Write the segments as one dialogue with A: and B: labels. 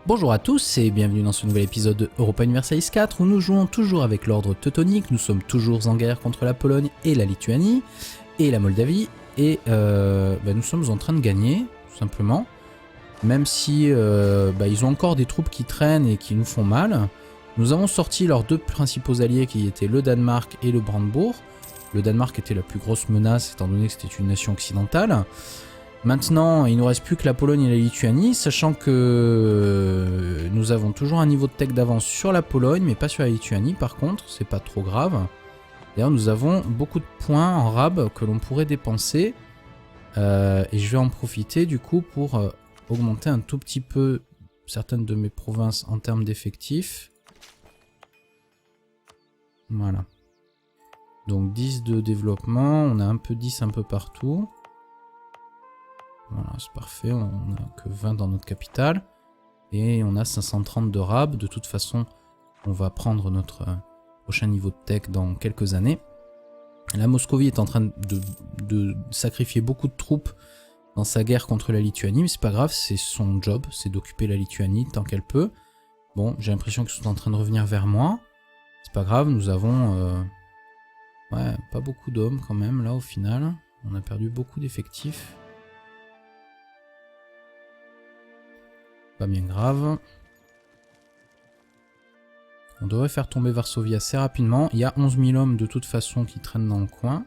A: Bonjour à tous et bienvenue dans ce nouvel épisode de Europa Universalis 4 où nous jouons toujours avec l'ordre teutonique, nous sommes toujours en guerre contre la Pologne et la Lituanie et la Moldavie et nous sommes en train de gagner tout simplement, même si ils ont encore des troupes qui traînent et qui nous font mal. Nous avons sorti leurs deux principaux alliés qui étaient le Danemark et le Brandebourg. Le Danemark était la plus grosse menace étant donné que c'était une nation occidentale. Maintenant, il ne nous reste plus que la Pologne et la Lituanie, sachant que nous avons toujours un niveau de tech d'avance sur la Pologne, mais pas sur la Lituanie par contre, c'est pas trop grave. D'ailleurs, nous avons beaucoup de points en rab que l'on pourrait dépenser, et je vais en profiter du coup pour augmenter un tout petit peu certaines de mes provinces en termes d'effectifs. Voilà. Donc 10 de développement, on a un peu 10 un peu partout. Voilà, c'est parfait, on n'a que 20 dans notre capitale. Et on a 530 de rab. De toute façon, on va prendre notre prochain niveau de tech dans quelques années. La Moscovie est en train de sacrifier beaucoup de troupes dans sa guerre contre la Lituanie. Mais c'est pas grave, c'est son job, c'est d'occuper la Lituanie tant qu'elle peut. Bon, j'ai l'impression qu'ils sont en train de revenir vers moi. C'est pas grave, nous avons... pas beaucoup d'hommes quand même, là, au final. On a perdu beaucoup d'effectifs. Pas bien grave. On devrait faire tomber Varsovie assez rapidement. Il y a 11 000 hommes de toute façon qui traînent dans le coin.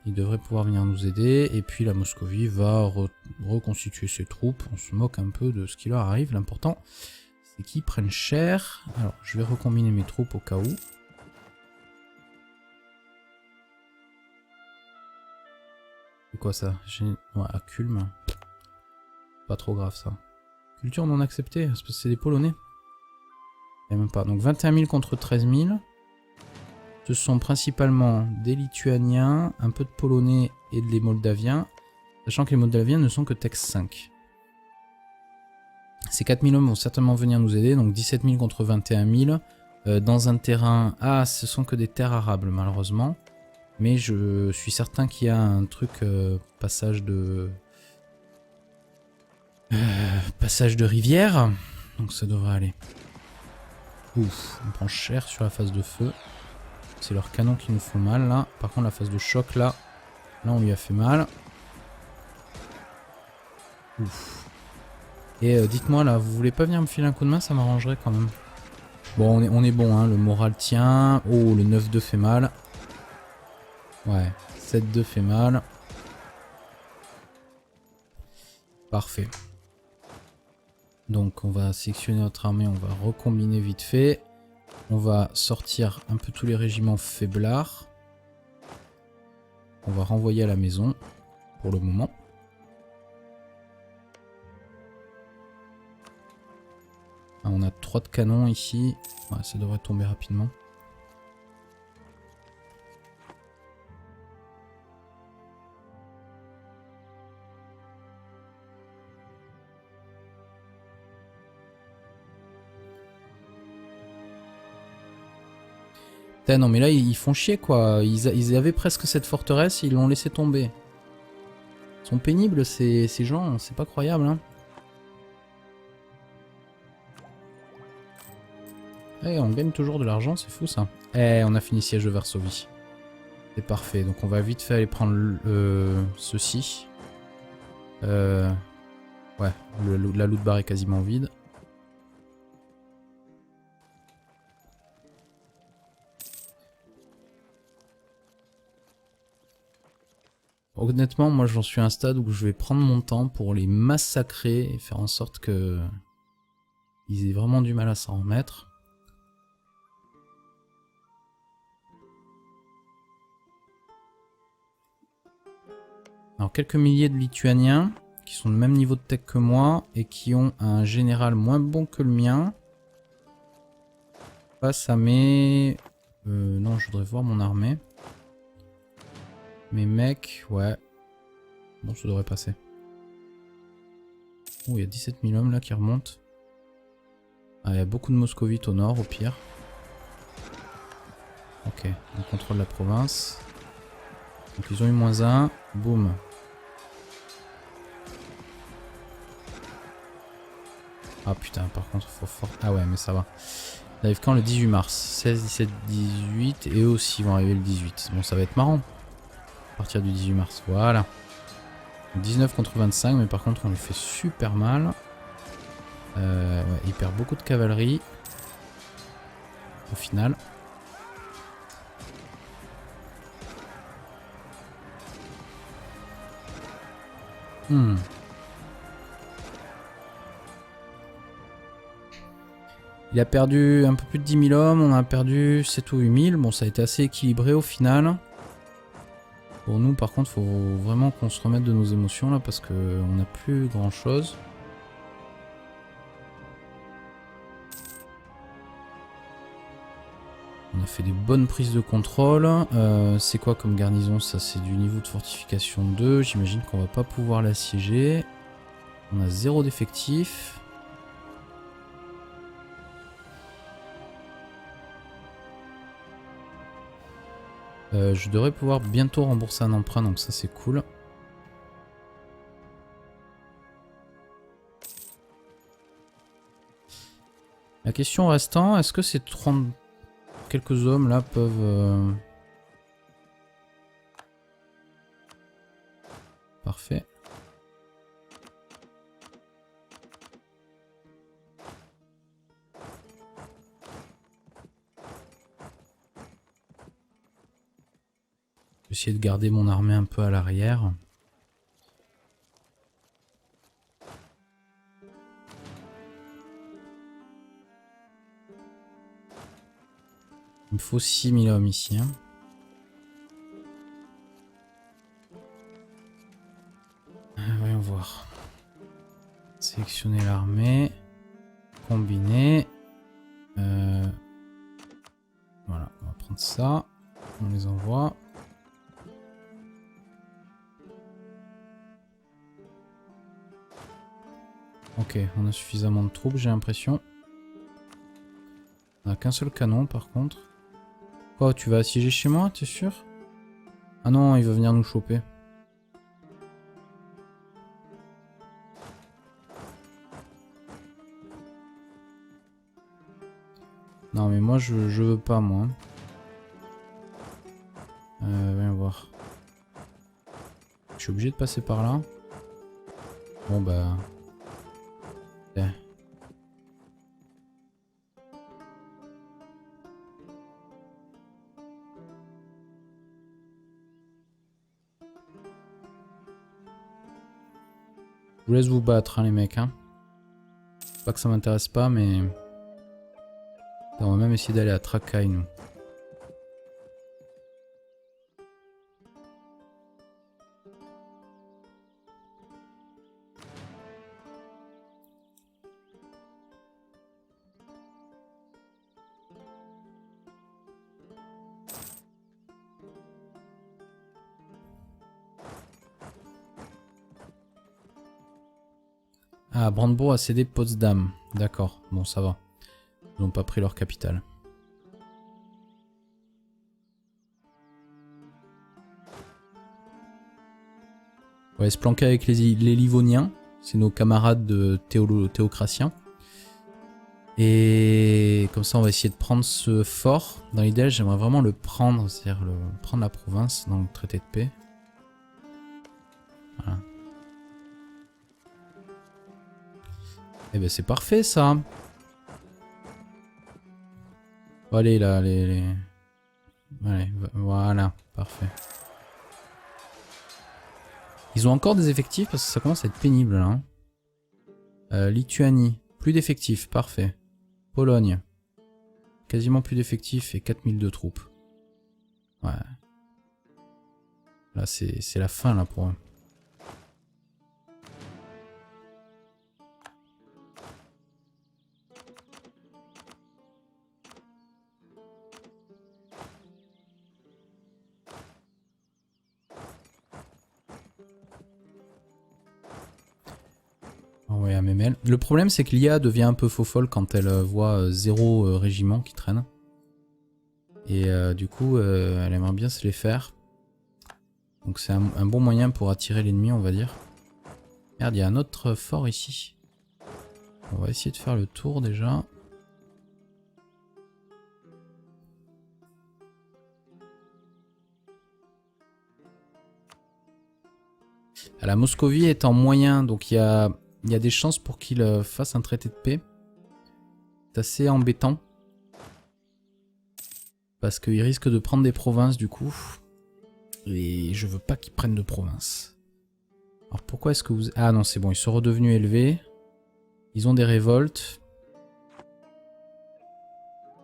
A: Ils devraient pouvoir venir nous aider. Et puis la Moscovie va reconstituer ses troupes. On se moque un peu de ce qui leur arrive. L'important, c'est qu'ils prennent cher. Alors, je vais recombiner mes troupes au cas où. C'est quoi ça? À Culme. Pas trop grave ça. Culture non acceptée, c'est parce que c'est des Polonais. Il n'y a même pas. Donc 21 000 contre 13 000. Ce sont principalement des Lituaniens, un peu de Polonais et des Moldaviens. Sachant que les Moldaviens ne sont que Tex 5. Ces 4 000 hommes vont certainement venir nous aider. Donc 17 000 contre 21 000. Dans un terrain... Ah, ce sont que des terres arables malheureusement. Mais je suis certain qu'il y a un truc passage de rivière, donc ça devrait aller. Ouf, on prend cher sur la phase de feu. C'est leurs canons qui nous font mal là. Par contre la phase de choc là on lui a fait mal. Ouf. Et dites-moi là, vous voulez pas venir me filer un coup de main, ça m'arrangerait quand même. Bon, on est bon, hein, le moral tient. Oh, le 9-2 fait mal. Ouais, 7-2 fait mal. Parfait. Donc on va sélectionner notre armée, on va recombiner vite fait. On va sortir un peu tous les régiments faiblards. On va renvoyer à la maison pour le moment. Ah, on a 3 de canons ici. Ouais, ça devrait tomber rapidement. Non mais là ils font chier quoi, ils avaient presque cette forteresse, ils l'ont laissé tomber. Ils sont pénibles ces gens, c'est pas croyable hein. Eh, on gagne toujours de l'argent, c'est fou ça. Eh, on a fini siège de Varsovie. C'est parfait, donc on va vite fait aller prendre ceci. Ouais, la loot bar est quasiment vide. Honnêtement, moi j'en suis à un stade où je vais prendre mon temps pour les massacrer et faire en sorte que ils aient vraiment du mal à s'en remettre. Alors quelques milliers de Lituaniens qui sont de même niveau de tech que moi et qui ont un général moins bon que le mien. Face à mes... non, je voudrais voir mon armée. Mes mecs, ouais. Bon, ça devrait passer. Oh, il y a 17 000 hommes là qui remontent. Ah, il y a beaucoup de moscovites au nord, au pire. Ok, on contrôle la province. Donc ils ont eu -1. Boum. Ah putain, par contre, faut fort... Ah ouais, mais ça va. Ça arrive quand? Le 18 mars. 16, 17, 18. Et eux aussi vont arriver le 18. Bon, ça va être marrant. À partir du 18 mars. Voilà. 19 contre 25, mais par contre, on lui fait super mal. Ouais, il perd beaucoup de cavalerie. Au final. Il a perdu un peu plus de 10 000 hommes, on a perdu 7 ou 8 000. Bon, ça a été assez équilibré au final. Pour nous, par contre, faut vraiment qu'on se remette de nos émotions là parce qu'on n'a plus grand chose. On a fait des bonnes prises de contrôle. C'est quoi comme garnison? Ça, c'est du niveau de fortification 2. J'imagine qu'on va pas pouvoir l'assiéger. On a 0 d'effectifs. Je devrais pouvoir bientôt rembourser un emprunt, donc ça c'est cool. La question restant, est-ce que ces 30 quelques hommes là peuvent... Parfait. Je vais essayer de garder mon armée un peu à l'arrière. Il me faut 6000 hommes ici. Hein. Voyons voir. Sélectionner l'armée. Combiner. Voilà, on va prendre ça. On les envoie. Ok, on a suffisamment de troupes, j'ai l'impression. On n'a qu'un seul canon par contre. Quoi, tu vas assiéger chez moi, t'es sûr? Ah non, il va venir nous choper. Non mais moi je veux pas moi. Viens voir. Je suis obligé de passer par là. Bon bah... Ouais. Je vous laisse vous battre hein, les mecs. Hein. Pas que ça m'intéresse pas mais... On va même essayer d'aller à Trakai nous. Ah, Brandebourg a cédé Potsdam. D'accord, bon ça va. Ils n'ont pas pris leur capitale. On va se planquer avec les Livoniens. C'est nos camarades de théocratiens. Et comme ça on va essayer de prendre ce fort. Dans l'idée j'aimerais vraiment le prendre. C'est-à-dire prendre la province dans le traité de paix. Voilà. Et ben c'est parfait ça. Bon, allez là, Allez, voilà, parfait. Ils ont encore des effectifs parce que ça commence à être pénible là. Hein. Lituanie, plus d'effectifs, parfait. Pologne, quasiment plus d'effectifs et 4000 de troupes. Ouais. Là c'est la fin là pour eux. Ouais, à Memel. Le problème c'est que l'IA devient un peu faux folle quand elle voit 0 régiment qui traîne. Et du coup elle aimerait bien se les faire. Donc c'est un bon moyen pour attirer l'ennemi on va dire. Merde, il y a un autre fort ici. On va essayer de faire le tour déjà. La Moscovie est en moyen, donc il y a des chances pour qu'il fasse un traité de paix. C'est assez embêtant. Parce qu'il risque de prendre des provinces du coup. Et je veux pas qu'il prenne de provinces. Alors pourquoi est-ce que vous... Ah non, c'est bon, ils sont redevenus élevés. Ils ont des révoltes.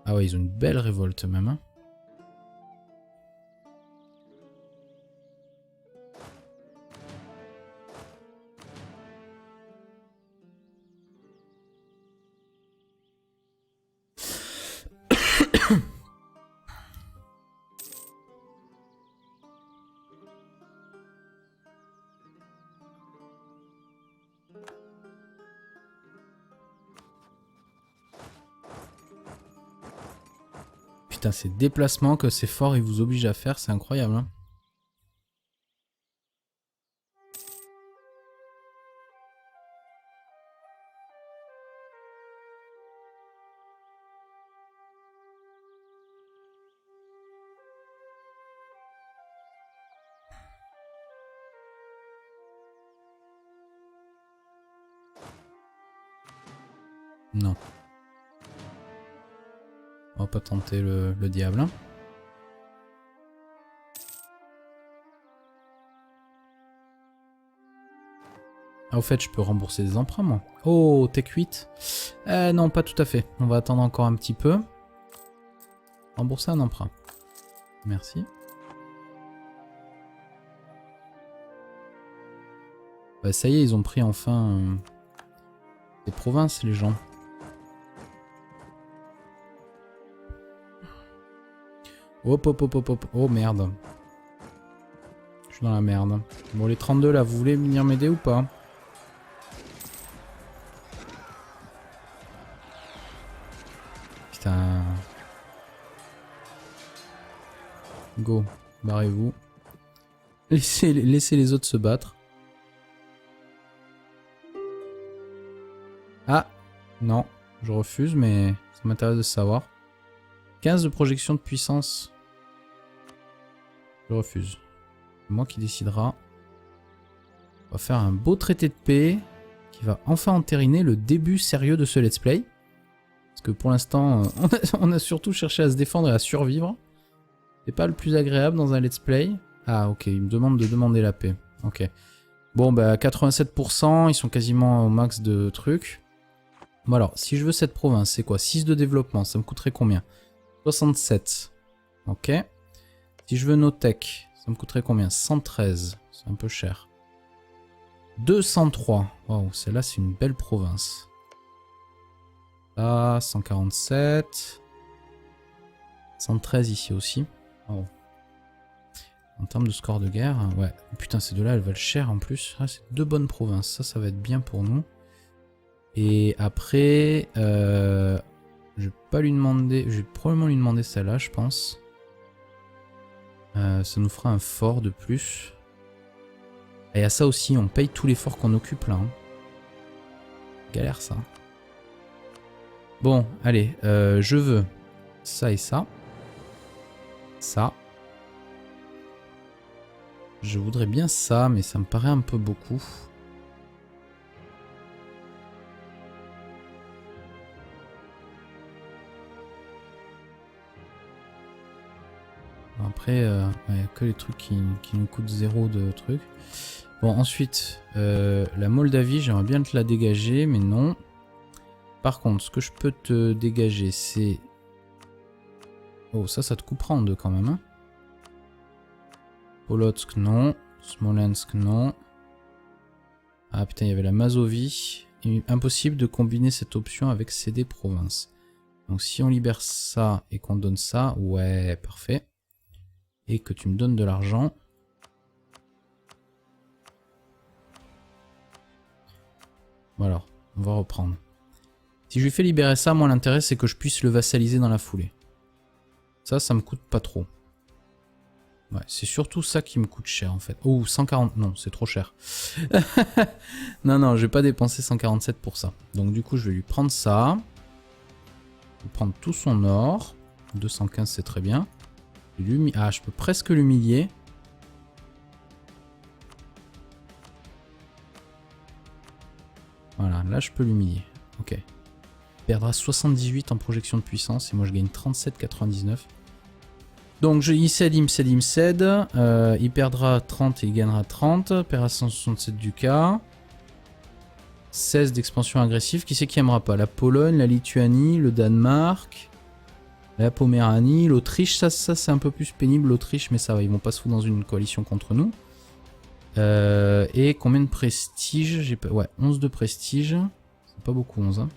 A: Ah ouais, ils ont une belle révolte même. Hein. Putain, ces déplacements que ces forts ils vous obligent à faire, c'est incroyable. Hein. Non. On va pas tenter le diable. Hein. Ah, au fait, je peux rembourser des emprunts, moi. Oh, Tech 8. Non, pas tout à fait. On va attendre encore un petit peu. Rembourser un emprunt. Merci. Bah, ça y est, ils ont pris enfin des provinces, les gens. Hop, hop, hop, hop, hop. Oh, merde. Je suis dans la merde. Bon, les 32, là, vous voulez venir m'aider ou pas? Putain. Go. Barrez-vous. Laissez les autres se battre. Ah. Non. Je refuse, mais ça m'intéresse de savoir. 15 de projection de puissance. Je refuse. C'est moi qui décidera. On va faire un beau traité de paix qui va enfin entériner le début sérieux de ce let's play. Parce que pour l'instant, on a surtout cherché à se défendre et à survivre. C'est pas le plus agréable dans un let's play. Ah ok, il me demande de demander la paix. Ok. Bon bah 87%, ils sont quasiment au max de trucs. Bon alors, si je veux cette province, c'est quoi? 6 de développement, ça me coûterait combien? 67. Ok. Si je veux no tech, ça me coûterait combien? 113. C'est un peu cher. 203. Waouh, celle-là, c'est une belle province. Là, 147. 113 ici aussi. Oh. En termes de score de guerre, ouais. Putain, ces deux-là, elles valent cher en plus. Ah, c'est deux bonnes provinces. Ça va être bien pour nous. Et après, je vais pas lui demander. Je vais probablement lui demander celle-là, je pense. Ça nous fera un fort de plus. Et à ça aussi, on paye tous les forts qu'on occupe là. Hein. Galère ça. Bon, allez, je veux ça et ça. Ça. Je voudrais bien ça, mais ça me paraît un peu beaucoup. Après, il n'y a que les trucs qui nous coûtent 0 de trucs. Bon, ensuite, la Moldavie, j'aimerais bien te la dégager, mais non. Par contre, ce que je peux te dégager, c'est... Oh, ça te coupera en deux quand même. Hein. Polotsk, non. Smolensk, non. Ah putain, il y avait la Mazovie. Impossible de combiner cette option avec céder province. Donc si on libère ça et qu'on donne ça, ouais, parfait. Et que tu me donnes de l'argent. Bon alors, on va reprendre. Si je lui fais libérer ça, moi l'intérêt c'est que je puisse le vassaliser dans la foulée. Ça me coûte pas trop. Ouais, c'est surtout ça qui me coûte cher en fait. Oh, 140, non, c'est trop cher. Non, non, je vais pas dépenser 147 pour ça. Donc du coup, je vais lui prendre ça. Je vais prendre tout son or. 215, c'est très bien. Ah, je peux presque l'humilier. Voilà, là je peux l'humilier. Ok. Il perdra 78 en projection de puissance et moi je gagne 37,99. Donc il cède, il me cède, il me cède. Il perdra 30 et il gagnera 30. Il perdra 167 du cas. 16 d'expansion agressive. Qui c'est qui aimera pas? La Pologne, la Lituanie, le Danemark, la Poméranie, l'Autriche. Ça c'est un peu plus pénible l'Autriche, mais ça va, ils vont pas se foutre dans une coalition contre nous. Et combien de prestige? J'ai pas... Ouais, 11 de prestige. C'est pas beaucoup 11. Hein.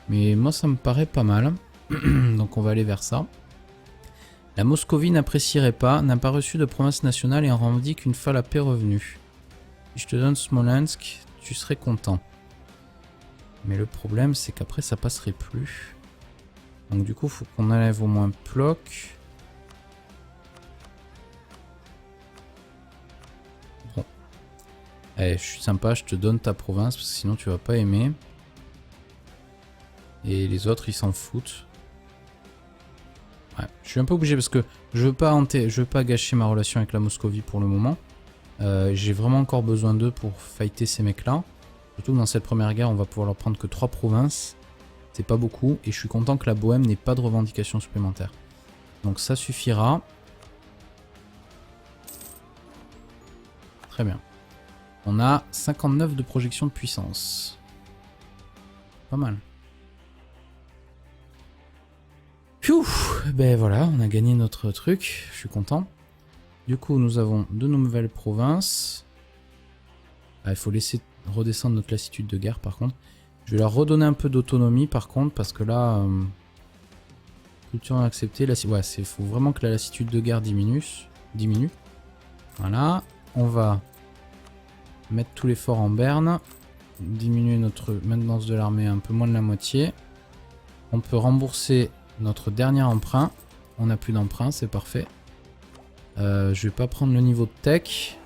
A: Mais moi ça me paraît pas mal. Donc on va aller vers ça. La Moscovie n'apprécierait pas, n'a pas reçu de province nationale et en revendique une fois la paix revenue. Si je te donne Smolensk, tu serais content. Mais le problème c'est qu'après ça passerait plus. Donc du coup il faut qu'on enlève au moins Plock. Bon. Allez, je suis sympa, je te donne ta province parce que sinon tu vas pas aimer. Et les autres ils s'en foutent. Ouais, je suis un peu obligé parce que je veux pas gâcher ma relation avec la Moscovie pour le moment. J'ai vraiment encore besoin d'eux pour fighter ces mecs là. Surtout que dans cette première guerre on va pouvoir leur prendre que 3 provinces. C'est pas beaucoup et je suis content que la Bohème n'ait pas de revendication supplémentaire. Donc ça suffira. Très bien. On a 59 de projection de puissance. Pas mal. Pfiou, ben voilà, on a gagné notre truc, je suis content. Du coup, nous avons de nouvelles provinces. Ah, il faut laisser redescendre notre lassitude de guerre par contre. Je vais leur redonner un peu d'autonomie par contre, parce que là... culture acceptée, ouais, il faut vraiment que la lassitude de guerre diminue. Voilà, on va mettre tout l'effort en berne. Diminuer notre maintenance de l'armée un peu moins de la moitié. On peut rembourser notre dernier emprunt. On n'a plus d'emprunt, c'est parfait. Je vais pas prendre le niveau de tech.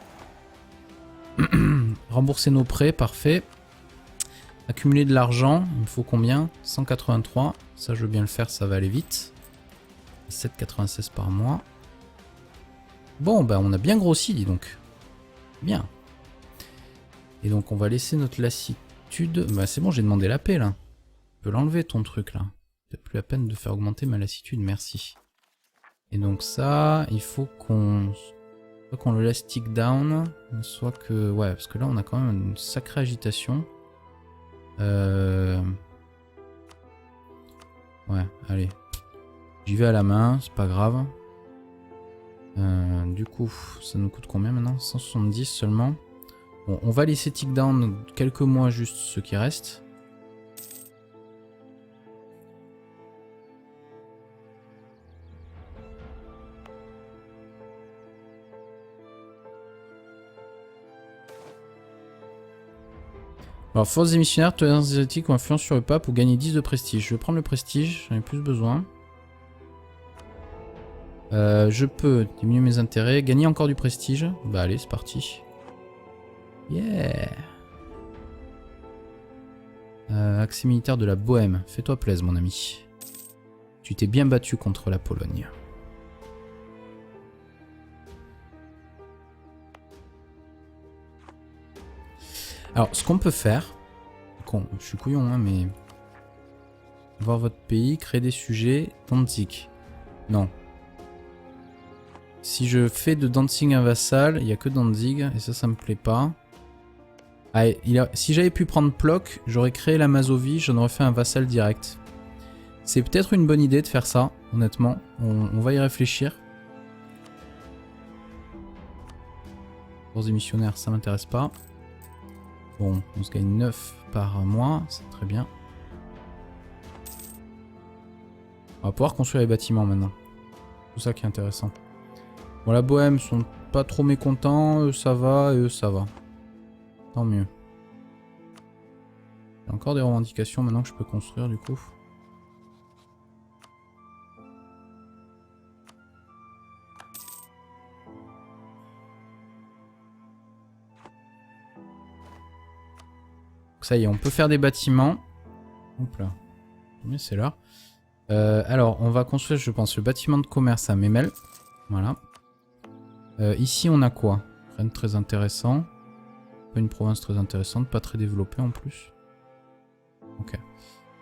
A: Rembourser nos prêts, parfait. Accumuler de l'argent, il me faut combien? 183. Ça, je veux bien le faire, ça va aller vite. 7,96 par mois. Bon, ben on a bien grossi, dis donc. Bien. Et donc, on va laisser notre lassitude. Bah, c'est bon, j'ai demandé la paix, là. Je peux l'enlever, ton truc, là. C'est plus la peine de faire augmenter ma lassitude, merci. Et donc ça, il faut qu'on... soit qu'on le laisse tick down, soit que... Ouais, parce que là, on a quand même une sacrée agitation. Ouais, allez. J'y vais à la main, c'est pas grave. Du coup, ça nous coûte combien maintenant? 170 seulement. Bon, on va laisser tick down quelques mois juste ce qui reste. Alors, force des missionnaires, tolérance asiatique ou influence sur le pape ou gagner 10 de prestige. Je vais prendre le prestige, j'en ai plus besoin. Je peux diminuer mes intérêts, gagner encore du prestige. Bah allez, c'est parti. Yeah. Accès militaire de la Bohème. Fais-toi plaisir, mon ami. Tu t'es bien battu contre la Pologne. Alors, ce qu'on peut faire... je suis couillon, hein, mais... voir votre pays, créer des sujets... Danzig. Non. Si je fais de Danzig un vassal, il n'y a que Danzig, et ça me plaît pas. Ah, si j'avais pu prendre Plock, j'aurais créé la Mazovie, j'en aurais fait un vassal direct. C'est peut-être une bonne idée de faire ça, honnêtement. On va y réfléchir. Force des missionnaires, ça m'intéresse pas. Bon, on se gagne 9 par mois, c'est très bien. On va pouvoir construire les bâtiments maintenant. C'est ça qui est intéressant. Bon, la Bohème sont pas trop mécontents, eux ça va, et eux ça va. Tant mieux. J'ai encore des revendications maintenant que je peux construire du coup. ça y est, on peut faire des bâtiments. Hop là. Mais c'est l'heure. Alors, on va construire, je pense, le bâtiment de commerce à Memel. Voilà. Ici, on a quoi? Rien de très intéressant. Pas une province très intéressante, pas très développée en plus. Ok.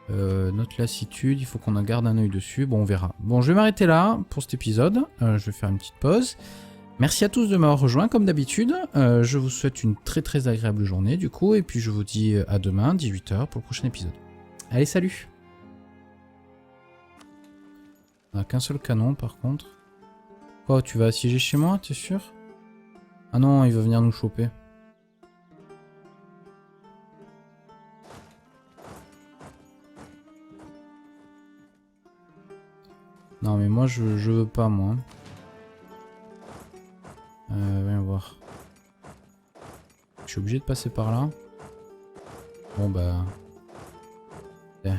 A: Notre lassitude, il faut qu'on en garde un œil dessus. Bon, on verra. Bon, je vais m'arrêter là pour cet épisode. Je vais faire une petite pause. Merci à tous de m'avoir rejoint comme d'habitude. Je vous souhaite une très très agréable journée du coup. Et puis je vous dis à demain, 18 h pour le prochain épisode. Allez, salut! On n'a qu'un seul canon par contre. Quoi, tu vas assiéger chez moi, t'es sûr? Ah non, il va venir nous choper. Non mais moi je veux pas moi. Viens voir. Je suis obligé de passer par là. Bon bah... Ouais.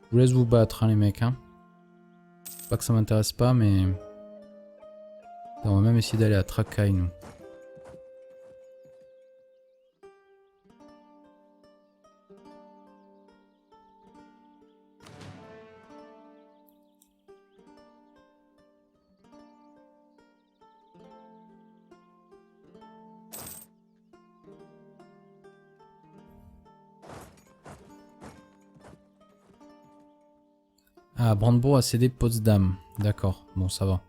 A: Je vous laisse vous battre hein, les mecs. Hein. Pas que ça m'intéresse pas mais... On va même essayer d'aller à Trakai nous. Ah, Brandebourg a cédé Potsdam. D'accord, bon ça va.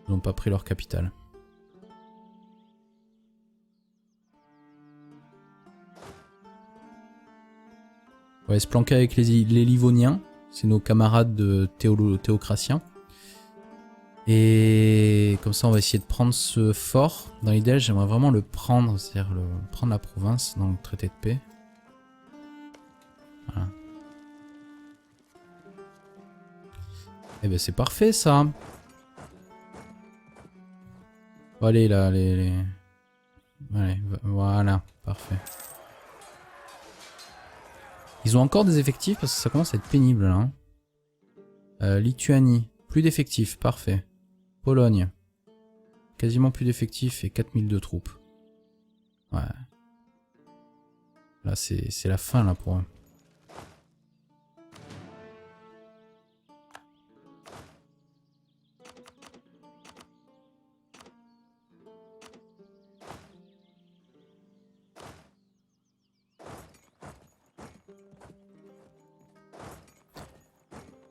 A: Ils n'ont pas pris leur capitale. On va se planquer avec les Livoniens. C'est nos camarades de théocratiens. Et comme ça on va essayer de prendre ce fort. Dans l'idée j'aimerais vraiment le prendre. C'est-à-dire prendre la province dans le traité de paix. Voilà. Eh ben c'est parfait ça. Bon, allez là, allez, voilà, parfait. Ils ont encore des effectifs parce que ça commence à être pénible là. Hein. Lituanie, plus d'effectifs, parfait. Pologne, quasiment plus d'effectifs et 4000 de troupes. Ouais. Là c'est la fin là pour eux.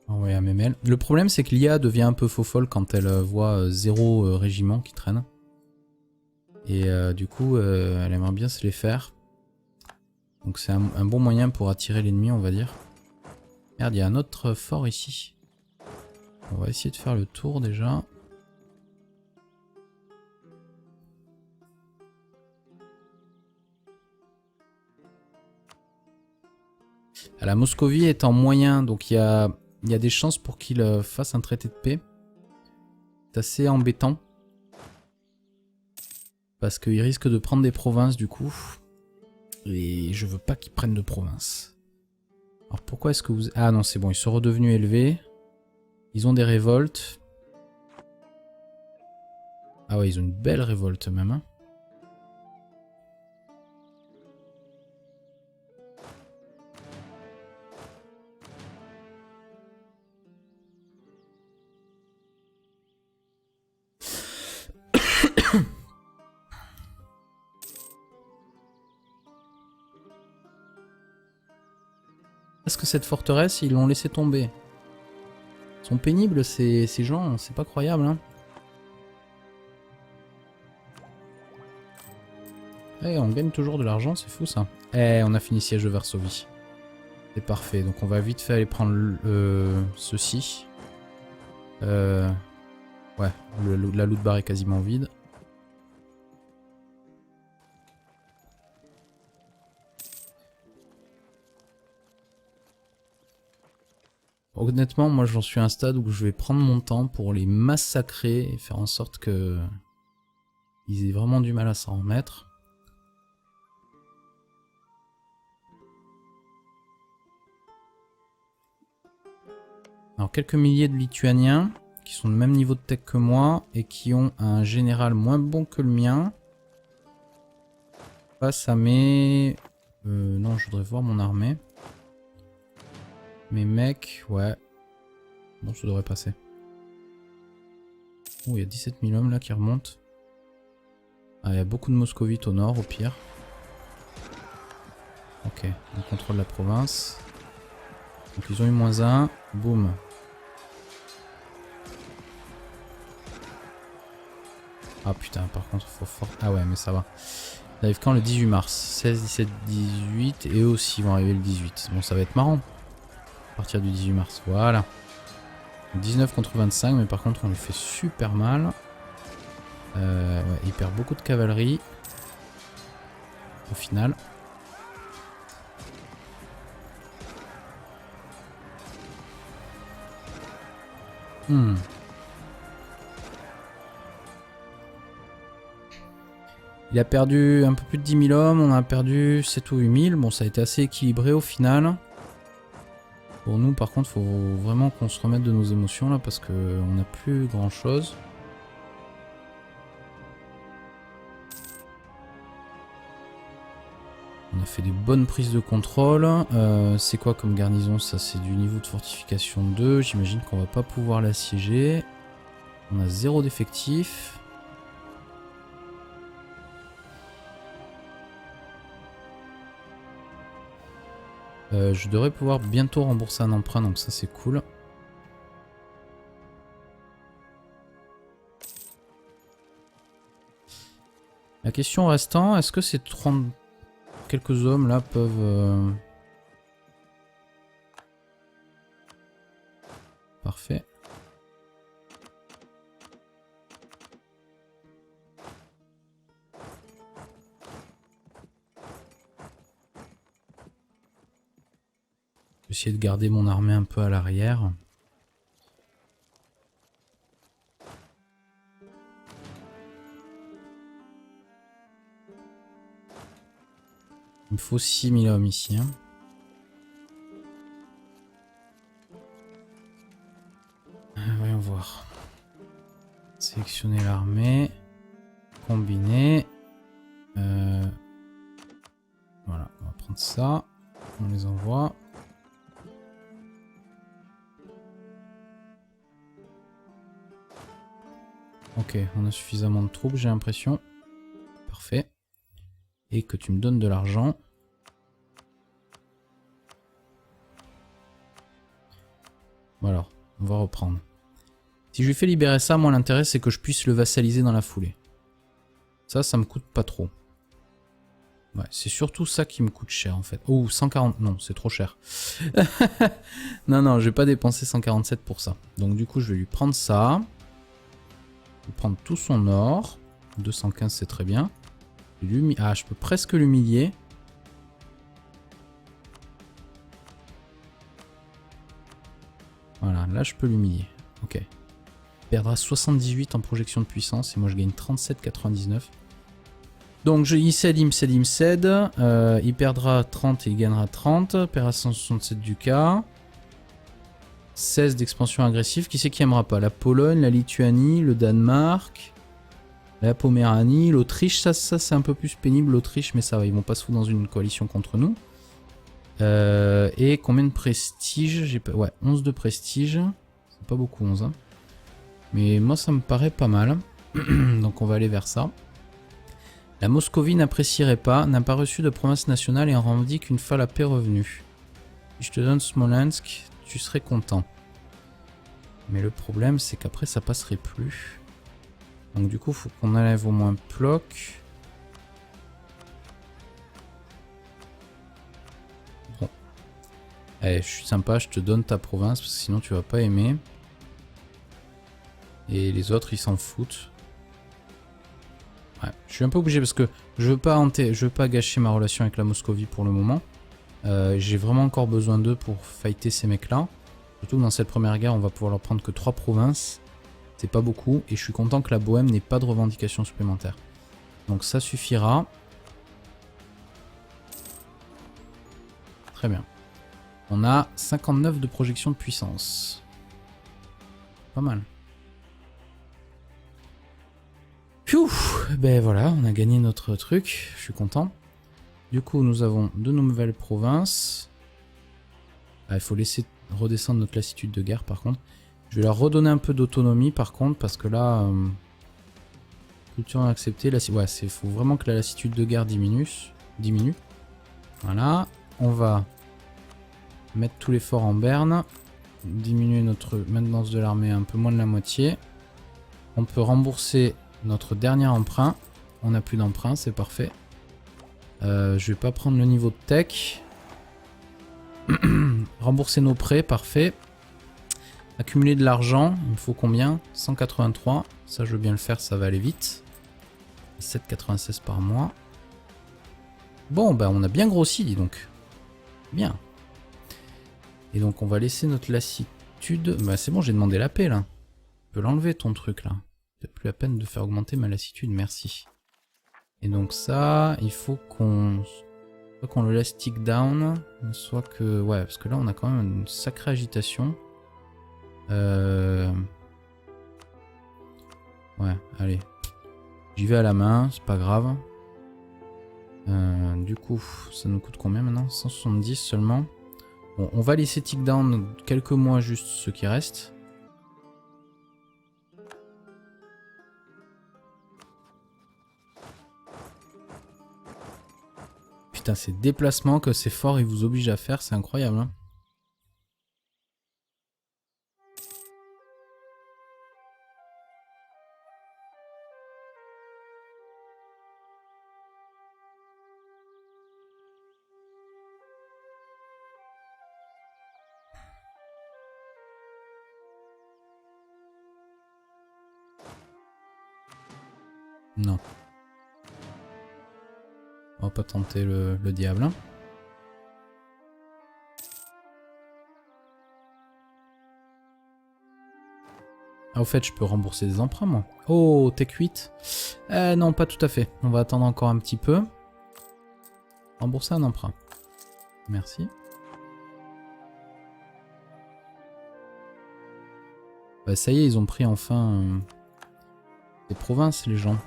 A: Ouais, à Memel. Le problème c'est que l'IA devient un peu faux folle quand elle voit 0 régiment qui traîne. Et du coup elle aimerait bien se les faire. Donc c'est un bon moyen pour attirer l'ennemi on va dire. Merde, il y a un autre fort ici. On va essayer de faire le tour déjà. La Moscovie est en moyen, donc il y a des chances pour qu'il fasse un traité de paix. C'est assez embêtant. Parce qu'il risque de prendre des provinces du coup. Et je veux pas qu'il prenne de provinces. Alors pourquoi est-ce que vous... Ah non c'est bon, ils sont redevenus élevés. Ils ont des révoltes. Ah ouais, ils ont une belle révolte même. Hein. Est-ce que cette forteresse, ils l'ont laissé tomber? Ils sont pénibles ces gens, c'est pas croyable. Hein. Eh, on gagne toujours de l'argent, c'est fou ça. Eh, on a fini siège de Varsovie. C'est parfait, donc on va vite fait aller prendre ceci. Ouais, la loot bar est quasiment vide. Honnêtement, moi j'en suis à un stade où je vais prendre mon temps pour les massacrer et faire en sorte que ils aient vraiment du mal à s'en remettre. Alors quelques milliers de Lituaniens qui sont de même niveau de tech que moi et qui ont un général moins bon que le mien. Face à mes... non, je voudrais voir mon armée. Mes mecs, ouais. Bon, ça devrait passer. Oh, il y a 17 000 hommes là qui remontent. Ah, il y a beaucoup de moscovites au nord, au pire. Ok, on contrôle la province. Donc ils ont eu -1. Boum. Ah putain, par contre, faut fort... Ah ouais, mais ça va. Ça arrive quand? Le 18 mars. 16, 17, 18. Et eux aussi vont arriver le 18. Bon, ça va être marrant. À partir du 18 mars. Voilà. 19 contre 25, mais par contre, on lui fait super mal. Ouais, il perd beaucoup de cavalerie. Au final. Il a perdu un peu plus de 10 000 hommes, on a perdu 7 ou 8 000. Bon, ça a été assez équilibré au final. Pour nous, par contre, faut vraiment qu'on se remette de nos émotions là, parce qu'on n'a plus grand chose. On a fait des bonnes prises de contrôle. C'est quoi comme garnison? Ça, c'est du niveau de fortification 2. J'imagine qu'on va pas pouvoir l'assiéger. On a 0 d'effectifs. Je devrais pouvoir bientôt rembourser un emprunt, donc ça c'est cool. La question restant, est-ce que ces 30 quelques hommes là peuvent... Parfait. Essayer de garder mon armée un peu à l'arrière. Il me faut 6000 hommes ici. Hein. Voyons voir. Sélectionner l'armée. Combiner. Voilà, on va prendre ça. On les envoie. Ok, on a suffisamment de troupes, j'ai l'impression. Parfait. Et que tu me donnes de l'argent. Bon alors, on va reprendre. Si je lui fais libérer ça, moi l'intérêt c'est que je puisse le vassaliser dans la foulée. Ça me coûte pas trop. Ouais, c'est surtout ça qui me coûte cher en fait. Oh, 140, non, c'est trop cher. Non, je vais pas dépenser 147 pour ça. Donc du coup, je vais lui prendre ça. Je vais prendre tout son or. 215, c'est très bien. Ah, je peux presque l'humilier. Voilà, là je peux l'humilier. Ok. Il perdra 78 en projection de puissance et moi je gagne 37,99. Donc il cède, il me cède, il me cède. Il perdra 30 et il gagnera 30. Il perdra 167 ducats. 16 d'expansion agressive. Qui c'est qui aimera pas? La Pologne, la Lituanie, le Danemark, la Poméranie, l'Autriche. Ça c'est un peu plus pénible l'Autriche, mais ça va, ils vont pas se foutre dans une coalition contre nous. Et combien de prestige? J'ai pas... Ouais, 11 de prestige. C'est pas beaucoup 11. Hein. Mais moi ça me paraît pas mal. Donc on va aller vers ça. La Moscovie n'apprécierait pas, n'a pas reçu de province nationale et en revendique une fois la paix revenue. Si je te donne Smolensk, tu serais content. Mais le problème c'est qu'après ça passerait plus. Donc du coup il faut qu'on enlève au moins Plock. Bon. Allez, je suis sympa, je te donne ta province parce que sinon tu vas pas aimer. Et les autres ils s'en foutent. Ouais, je suis un peu obligé parce que je veux pas gâcher ma relation avec la Moscovie pour le moment. J'ai vraiment encore besoin d'eux pour fighter ces mecs là. Surtout que dans cette première guerre on va pouvoir leur prendre que 3 provinces. C'est pas beaucoup et je suis content que la Bohème n'ait pas de revendications supplémentaires. Donc ça suffira. Très bien. On a 59 de projection de puissance. pas mal. Pfiou, ben voilà, on a gagné notre truc, je suis content. Du coup, nous avons de nouvelles provinces. Ah, il faut laisser redescendre notre lassitude de guerre par contre. Je vais leur redonner un peu d'autonomie par contre, parce que là... culture acceptée, là, ouais, il faut vraiment que la lassitude de guerre diminue. Voilà, on va mettre tous les forts en berne. Diminuer notre maintenance de l'armée un peu moins de la moitié. On peut rembourser notre dernier emprunt. On n'a plus d'emprunt, c'est parfait. Je vais pas prendre le niveau de tech. Rembourser nos prêts, parfait. Accumuler de l'argent, il me faut combien? 183. Ça, je veux bien le faire, ça va aller vite. 7,96 par mois. Bon, ben on a bien grossi, dis donc. Bien. Et donc, on va laisser notre lassitude. Bah, c'est bon, j'ai demandé la paix, là. Je peux l'enlever, ton truc, là. Peut-être plus la peine de faire augmenter ma lassitude, merci. Et donc, ça, il faut qu'on... soit qu'on le laisse tick down, soit que... Ouais, parce que là, on a quand même une sacrée agitation. Ouais, allez. J'y vais à la main, c'est pas grave. Du coup, ça nous coûte combien maintenant? 170 seulement. Bon, on va laisser tick down quelques mois juste ce qui reste. Putain, ces déplacements que ces forts ils vous obligent à faire, c'est incroyable. Hein. Non. On va pas tenter le diable. Hein. Ah, au fait, je peux rembourser des emprunts, moi. Oh, Tech 8. Non, pas tout à fait. On va attendre encore un petit peu. Rembourser un emprunt. Merci. Bah, ça y est, ils ont pris enfin des provinces, les gens.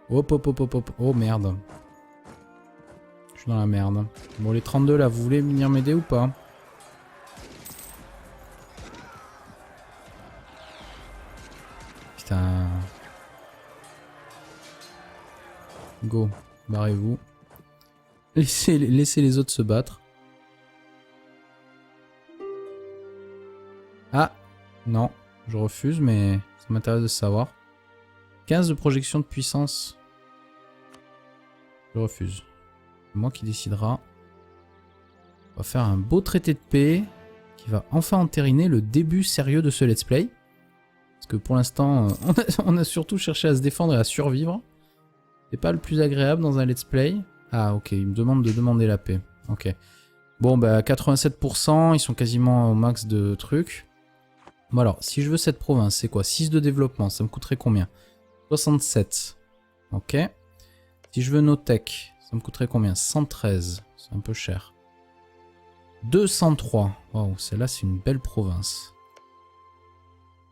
A: Hop, hop, hop, hop, hop. Oh, merde. Je suis dans la merde. Bon, les 32, là, vous voulez venir m'aider ou pas? Putain. Go. Barrez-vous. Laissez les autres se battre. Ah. Non. Je refuse, mais ça m'intéresse de savoir. 15 de projection de puissance. Je refuse. C'est moi qui décidera. On va faire un beau traité de paix qui va enfin entériner le début sérieux de ce let's play. Parce que pour l'instant, on a surtout cherché à se défendre et à survivre. C'est pas le plus agréable dans un let's play. Ah ok, il me demande de demander la paix. Ok. Bon bah 87%, ils sont quasiment au max de trucs. Bon alors, si je veux cette province, c'est quoi? 6 de développement, ça me coûterait combien? 67. Ok. Si je veux nos tech, ça me coûterait combien? 113. C'est un peu cher. 203. Waouh, celle-là, c'est une belle province.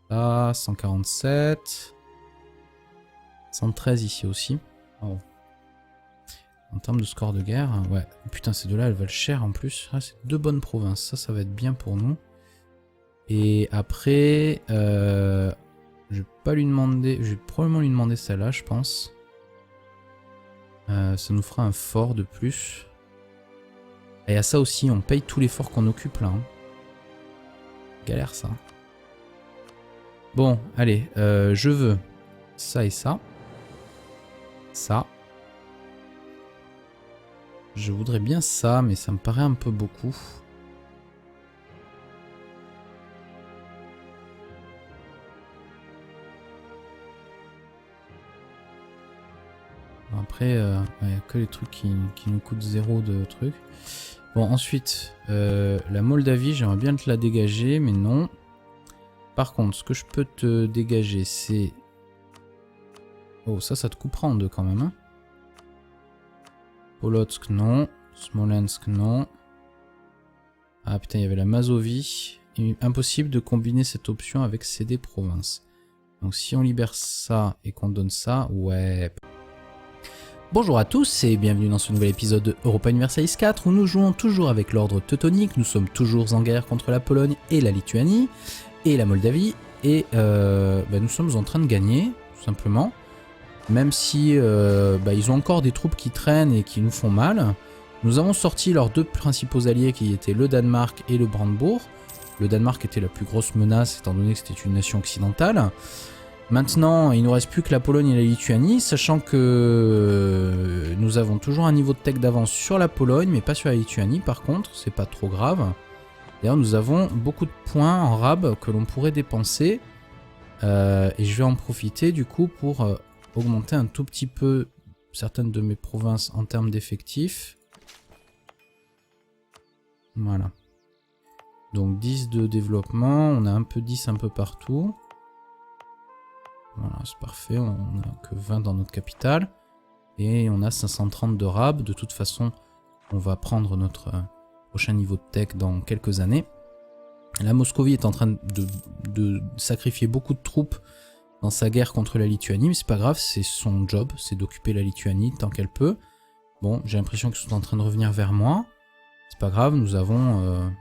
A: Là, 147. 113 ici aussi. Oh. En termes de score de guerre, ouais. Putain, ces deux-là, elles valent cher en plus. Ah, c'est deux bonnes provinces. Ça va être bien pour nous. Et après, je vais pas lui demander. Je vais probablement lui demander celle-là, je pense. Ça nous fera un fort de plus. Et à ça aussi, on paye tous les forts qu'on occupe là. Hein. Galère ça. Bon, allez, je veux ça et ça. Ça. Je voudrais bien ça, mais ça me paraît un peu beaucoup. Après, il n'y a que les trucs qui nous coûtent 0 de trucs. Bon, ensuite, la Moldavie, j'aimerais bien te la dégager, mais non. Par contre, ce que je peux te dégager, c'est... Oh, ça te coupera en deux quand même. Hein. Polotsk, non. Smolensk, non. Ah putain, il y avait la Mazovie. Impossible de combiner cette option avec céder province. Donc si on libère ça et qu'on donne ça, ouais. Bonjour à tous et bienvenue dans ce nouvel épisode de Europa Universalis 4 où nous jouons toujours avec l'ordre teutonique. Nous sommes toujours en guerre contre la Pologne et la Lituanie et la Moldavie. Et nous sommes en train de gagner, tout simplement. Même si ils ont encore des troupes qui traînent et qui nous font mal. Nous avons sorti leurs deux principaux alliés qui étaient le Danemark et le Brandebourg. Le Danemark était la plus grosse menace étant donné que c'était une nation occidentale. Maintenant, il ne nous reste plus que la Pologne et la Lituanie, sachant que nous avons toujours un niveau de tech d'avance sur la Pologne, mais pas sur la Lituanie par contre, c'est pas trop grave. D'ailleurs, nous avons beaucoup de points en rab que l'on pourrait dépenser, et je vais en profiter du coup pour augmenter un tout petit peu certaines de mes provinces en termes d'effectifs. Voilà. Donc 10 de développement, on a un peu 10 un peu partout. Voilà, c'est parfait, on n'a que 20 dans notre capitale. Et on a 530 de rab. De toute façon, on va prendre notre prochain niveau de tech dans quelques années. La Moscovie est en train de sacrifier beaucoup de troupes dans sa guerre contre la Lituanie, mais c'est pas grave, c'est son job, c'est d'occuper la Lituanie tant qu'elle peut. Bon, j'ai l'impression qu'ils sont en train de revenir vers moi. C'est pas grave, nous avons...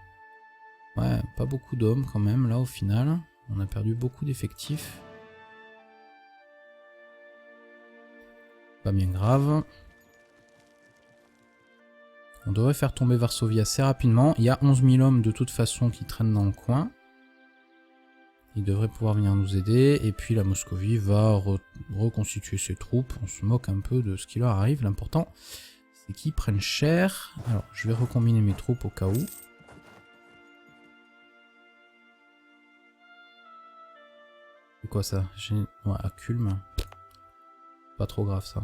A: ouais, pas beaucoup d'hommes quand même, là, au final. On a perdu beaucoup d'effectifs. Pas bien grave. On devrait faire tomber Varsovie assez rapidement. Il y a 11 000 hommes de toute façon qui traînent dans le coin. Ils devraient pouvoir venir nous aider. Et puis la Moscovie va reconstituer ses troupes. On se moque un peu de ce qui leur arrive. L'important, c'est qu'ils prennent cher. Alors, je vais recombiner mes troupes au cas où. C'est quoi ça? Ouais, à Culme. Pas trop grave ça.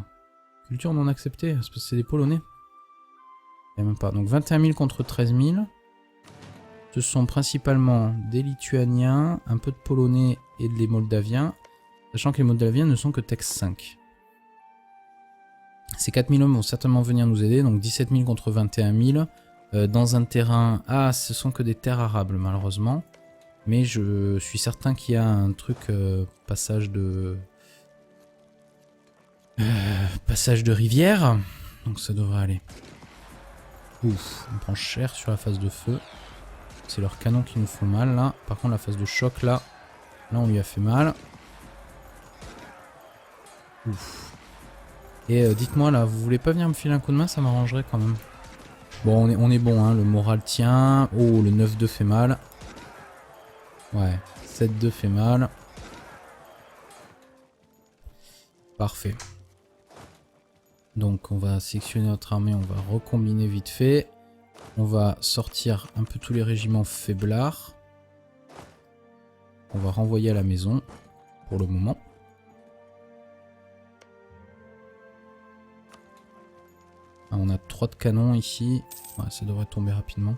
A: Culture non acceptée, c'est parce que c'est des Polonais. Il n'y a même pas. Donc 21 000 contre 13 000. Ce sont principalement des Lituaniens, un peu de Polonais et des Moldaviens. Sachant que les Moldaviens ne sont que Tech 5. Ces 4 000 hommes vont certainement venir nous aider. Donc 17 000 contre 21 000. Dans un terrain... Ah, ce sont que des terres arables malheureusement. Mais je suis certain qu'il y a un truc... passage de rivière. Donc ça devrait aller. Ouf, on prend cher sur la phase de feu. C'est leurs canons qui nous font mal là. Par contre la phase de choc là on lui a fait mal. Ouf. Et dites-moi là, vous voulez pas venir me filer un coup de main? Ça m'arrangerait quand même. Bon, on est bon, hein, le moral tient. Oh, le 9-2 fait mal. Ouais, 7-2 fait mal. Parfait. Donc on va sélectionner notre armée, on va recombiner vite fait. On va sortir un peu tous les régiments faiblards. On va renvoyer à la maison pour le moment. Ah, on a 3 de canons ici. Ouais, ça devrait tomber rapidement.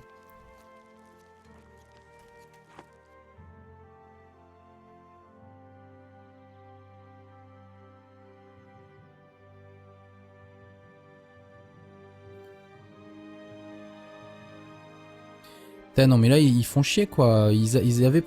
A: Putain, non mais là ils font chier quoi, ils avaient